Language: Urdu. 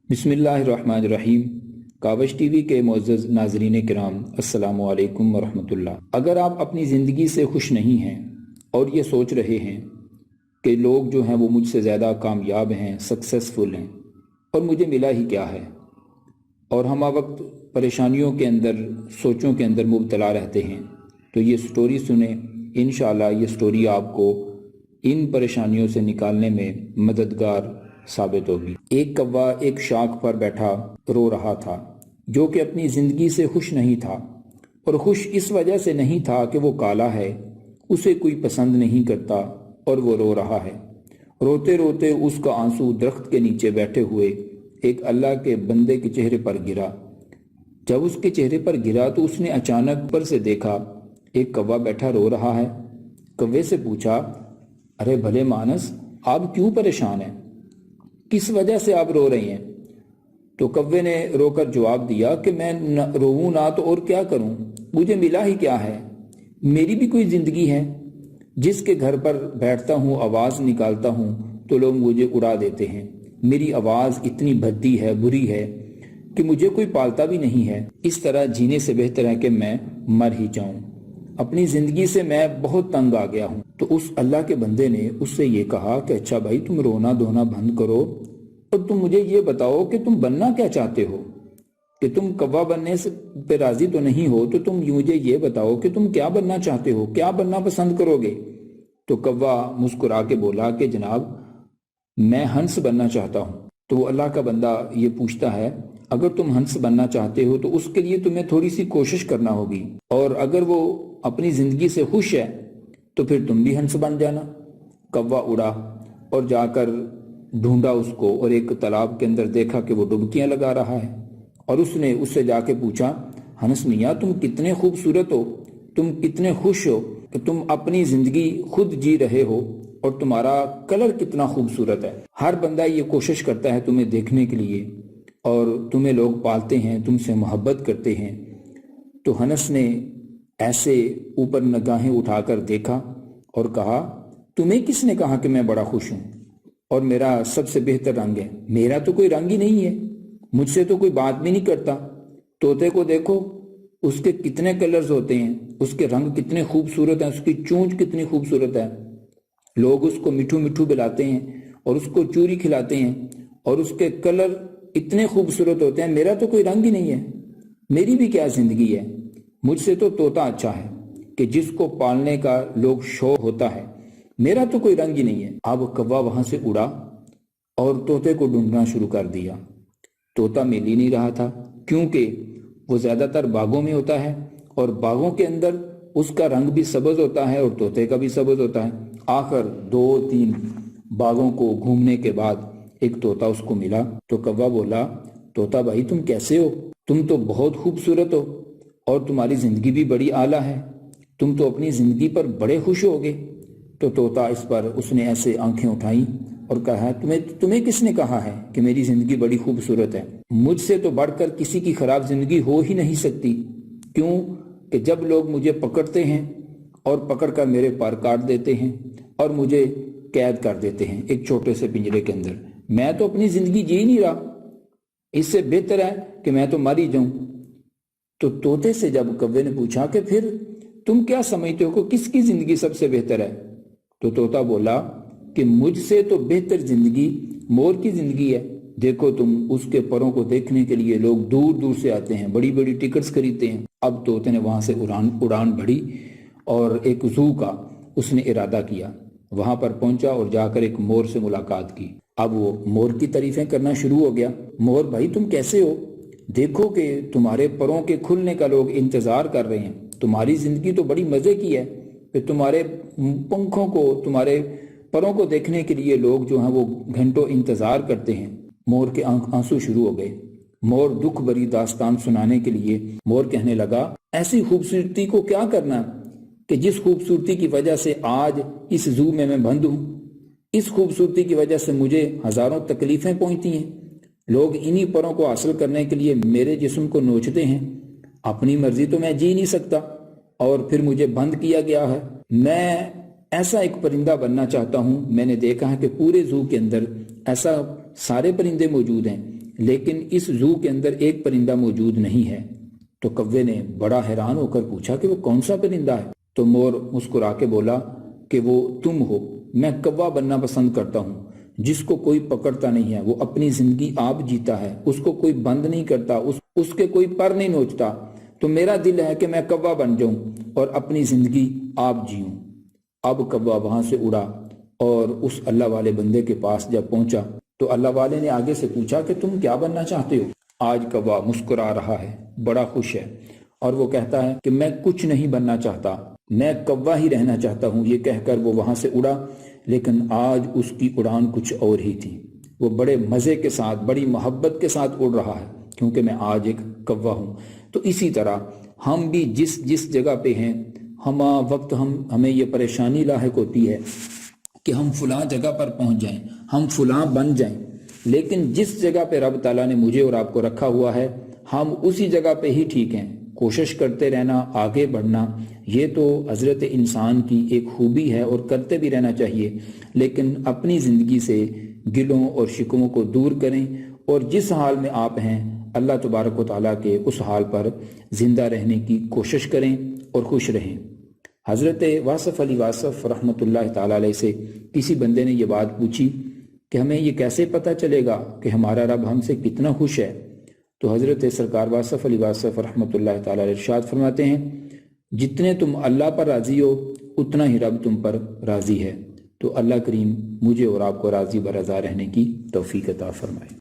بسم اللہ الرحمن الرحیم۔ کاوش ٹی وی کے معزز ناظرین کرام، السلام علیکم ورحمۃ اللہ۔ اگر آپ اپنی زندگی سے خوش نہیں ہیں اور یہ سوچ رہے ہیں کہ لوگ جو ہیں وہ مجھ سے زیادہ کامیاب ہیں، سکسیسفل ہیں، اور مجھے ملا ہی کیا ہے، اور ہم وقت پریشانیوں کے اندر، سوچوں کے اندر مبتلا رہتے ہیں، تو یہ سٹوری سنیں۔ انشاءاللہ یہ سٹوری آپ کو ان پریشانیوں سے نکالنے میں مددگار ثابت ہوگی۔ ایک کوا ایک شاخ پر بیٹھا رو رہا تھا، جو کہ اپنی زندگی سے خوش نہیں تھا، اور خوش اس وجہ سے نہیں تھا کہ وہ کالا ہے، اسے کوئی پسند نہیں کرتا اور وہ رو رہا ہے۔ روتے روتے اس کا آنسو درخت کے نیچے بیٹھے ہوئے ایک اللہ کے بندے کے چہرے پر گرا۔ جب اس کے چہرے پر گرا تو اس نے اچانک پر سے دیکھا ایک کوا بیٹھا رو رہا ہے۔ کوے سے پوچھا، ارے بھلے مانس، آپ کیوں پریشان ہیں؟ کس وجہ سے آپ رو رہے ہیں؟ تو کوے نے رو کر جواب دیا کہ میں روؤں نہ تو اور کیا کروں، مجھے ملا ہی کیا ہے، میری بھی کوئی زندگی ہے، جس کے گھر پر بیٹھتا ہوں، آواز نکالتا ہوں تو لوگ مجھے اڑا دیتے ہیں، میری آواز اتنی بھدی ہے، بری ہے کہ مجھے کوئی پالتا بھی نہیں ہے، اس طرح جینے سے بہتر ہے کہ میں مر ہی جاؤں، اپنی زندگی سے میں بہت تنگ آ گیا ہوں۔ تو اس اللہ کے بندے نے اس سے یہ کہا کہ اچھا بھائی، تم رونا دھونا بند کرو اور تم مجھے یہ بتاؤ کہ تم بننا کیا چاہتے ہو، کہ تم کوا بننے سے پہ راضی تو نہیں ہو، تو تم مجھے یہ بتاؤ کہ تم کیا بننا چاہتے ہو، کیا بننا پسند کرو گے؟ تو کوا مسکرا کے بولا کہ جناب میں ہنس بننا چاہتا ہوں۔ تو وہ اللہ کا بندہ یہ پوچھتا ہے، اگر تم ہنس بننا چاہتے ہو تو اس کے لیے تمہیں تھوڑی سی کوشش کرنا ہوگی، اور اگر وہ اپنی زندگی سے خوش ہے تو پھر تم بھی ہنس بن جانا۔ کوا اڑا اور جا کر ڈھونڈا اس کو، اور ایک تالاب کے اندر دیکھا کہ وہ ڈبکیاں لگا رہا ہے، اور اس نے اس سے جا کے پوچھا، ہنس میاں تم کتنے خوبصورت ہو، تم کتنے خوش ہو کہ تم اپنی زندگی خود جی رہے ہو، اور تمہارا کلر کتنا خوبصورت ہے۔ ہر بندہ یہ کوشش کرتا ہے تمہیں دیکھنے کے لیے، اور تمہیں لوگ پالتے ہیں، تم سے محبت کرتے ہیں۔ تو ہنس نے ایسے اوپر نگاہیں اٹھا کر دیکھا اور کہا، تمہیں کس نے کہا کہ میں بڑا خوش ہوں اور میرا سب سے بہتر رنگ ہے؟ میرا تو کوئی رنگ ہی نہیں ہے، مجھ سے تو کوئی بات بھی نہیں کرتا۔ طوطے کو دیکھو، اس کے کتنے کلرز ہوتے ہیں، اس کے رنگ کتنے خوبصورت ہیں، اس کی چونچ کتنی خوبصورت ہے، لوگ اس کو مٹھو مٹھو بلاتے ہیں اور اس کو چوری کھلاتے ہیں، اور اس کے کلر اتنے خوبصورت ہوتے ہیں، میرا تو کوئی رنگ ہی نہیں ہے، میری بھی کیا زندگی ہے، مجھ سے تو طوطا اچھا ہے کہ جس کو پالنے کا لوگ شوق ہوتا ہے، میرا تو کوئی رنگ ہی نہیں ہے۔ اب کوا وہاں سے اڑا اور طوطے کو ڈھونڈنا شروع کر دیا۔ طوطا مل ہی نہیں رہا تھا، کیونکہ وہ زیادہ تر باغوں میں ہوتا ہے، اور باغوں کے اندر اس کا رنگ بھی سبز ہوتا ہے اور طوطے کا بھی سبز ہوتا ہے۔ آخر 2-3 باغوں کو گھومنے کے بعد ایک طوطا اس کو ملا۔ تو کوا بولا، طوطا بھائی تم کیسے ہو؟ تم تو بہت خوبصورت ہو اور تمہاری زندگی بھی بڑی اعلیٰ ہے، تم تو اپنی زندگی پر بڑے خوش ہوگے۔ تو طوطا اس پر اس نے ایسے آنکھیں اٹھائیں اور کہا، تمہیں کس نے کہا ہے کہ میری زندگی بڑی خوبصورت ہے؟ مجھ سے تو بڑھ کر کسی کی خراب زندگی ہو ہی نہیں سکتی، کیوں کہ جب لوگ مجھے پکڑتے ہیں اور پکڑ کر میرے پر کاٹ دیتے ہیں اور مجھے قید کر دیتے ہیں ایک چھوٹے سے پنجرے کے اندر، میں تو اپنی زندگی جی نہیں رہا، اس سے بہتر ہے کہ میں تو مر ہی جاؤں۔ تو طوطے سے جب کوے نے پوچھا کہ پھر تم کیا سمجھتے ہو کہ کس کی زندگی سب سے بہتر ہے؟ تو طوطا بولا کہ مجھ سے تو بہتر زندگی مور کی زندگی ہے، دیکھو تم اس کے پروں کو دیکھنے کے لیے لوگ دور دور سے آتے ہیں، بڑی بڑی ٹکٹس خریدتے ہیں۔ اب طوطے نے وہاں سے اڑان بھری اور ایک زو کا اس نے ارادہ کیا، وہاں پر پہنچا اور جا کر ایک مور سے ملاقات کی۔ اب وہ مور کی تعریفیں کرنا شروع ہو گیا، مور بھائی تم کیسے ہو؟ دیکھو کہ تمہارے پروں کے کھلنے کا لوگ انتظار کر رہے ہیں، تمہاری زندگی تو بڑی مزے کی ہے کہ تمہارے پنکھوں کو، تمہارے پروں کو دیکھنے کے لیے لوگ جو ہیں وہ گھنٹوں انتظار کرتے ہیں۔ مور کے آنسو شروع ہو گئے۔ مور دکھ بری داستان سنانے کے لیے مور کہنے لگا، ایسی خوبصورتی کو کیا کرنا کہ جس خوبصورتی کی وجہ سے آج اس زو میں بند ہوں، اس خوبصورتی کی وجہ سے مجھے ہزاروں تکلیفیں پہنچتی ہیں، لوگ انہی پروں کو حاصل کرنے کے لیے میرے جسم کو نوچتے ہیں، اپنی مرضی تو میں جی نہیں سکتا اور پھر مجھے بند کیا گیا ہے۔ میں ایسا ایک پرندہ بننا چاہتا ہوں، میں نے دیکھا ہے کہ پورے زو کے اندر ایسا سارے پرندے موجود ہیں، لیکن اس زو کے اندر ایک پرندہ موجود نہیں ہے۔ تو کوے نے بڑا حیران ہو کر پوچھا کہ وہ کون سا پرندہ ہے؟ تو مور مسکرا کے بولا کہ وہ تم ہو۔ میں کوا بننا پسند کرتا ہوں، جس کو کوئی پکڑتا نہیں ہے، وہ اپنی زندگی آپ جیتا ہے، اس کو کوئی بند نہیں کرتا، اس کے کوئی پر نہیں نوچتا۔ تو میرا دل ہے کہ میں کوا بن جاؤں اور اپنی زندگی آپ جیوں۔ اب کوا وہاں سے اڑا اور اس اللہ والے بندے کے پاس جب پہنچا تو اللہ والے نے آگے سے پوچھا کہ تم کیا بننا چاہتے ہو؟ آج کوا مسکرا رہا ہے، بڑا خوش ہے، اور وہ کہتا ہے کہ میں کچھ نہیں بننا چاہتا، میں کوا ہی رہنا چاہتا ہوں۔ یہ کہہ کر وہ وہاں سے اڑا، لیکن آج اس کی اڑان کچھ اور ہی تھی۔ وہ بڑے مزے کے ساتھ، بڑی محبت کے ساتھ اڑ رہا ہے، کیونکہ میں آج ایک کوا ہوں۔ تو اسی طرح ہم بھی جس جگہ پہ ہیں، ہمیں یہ پریشانی لاحق ہوتی ہے کہ ہم فلاں جگہ پر پہنچ جائیں، ہم فلاں بن جائیں، لیکن جس جگہ پہ رب تعالیٰ نے مجھے اور آپ کو رکھا ہوا ہے، ہم اسی جگہ پہ ہی ٹھیک ہیں۔ کوشش کرتے رہنا، آگے بڑھنا، یہ تو حضرت انسان کی ایک خوبی ہے اور کرتے بھی رہنا چاہیے، لیکن اپنی زندگی سے گلوں اور شکووں کو دور کریں اور جس حال میں آپ ہیں اللہ تبارک و تعالیٰ کے اس حال پر زندہ رہنے کی کوشش کریں اور خوش رہیں۔ حضرت واصف علی واصف رحمۃ اللہ تعالیٰ علیہ سے کسی بندے نے یہ بات پوچھی کہ ہمیں یہ کیسے پتہ چلے گا کہ ہمارا رب ہم سے کتنا خوش ہے؟ تو حضرت سرکار واصف علی واصف رحمۃ اللہ تعالیٰ علیہ ارشاد فرماتے ہیں، جتنے تم اللہ پر راضی ہو اتنا ہی رب تم پر راضی ہے۔ تو اللہ کریم مجھے اور آپ کو راضی برضا رہنے کی توفیق عطا فرمائے۔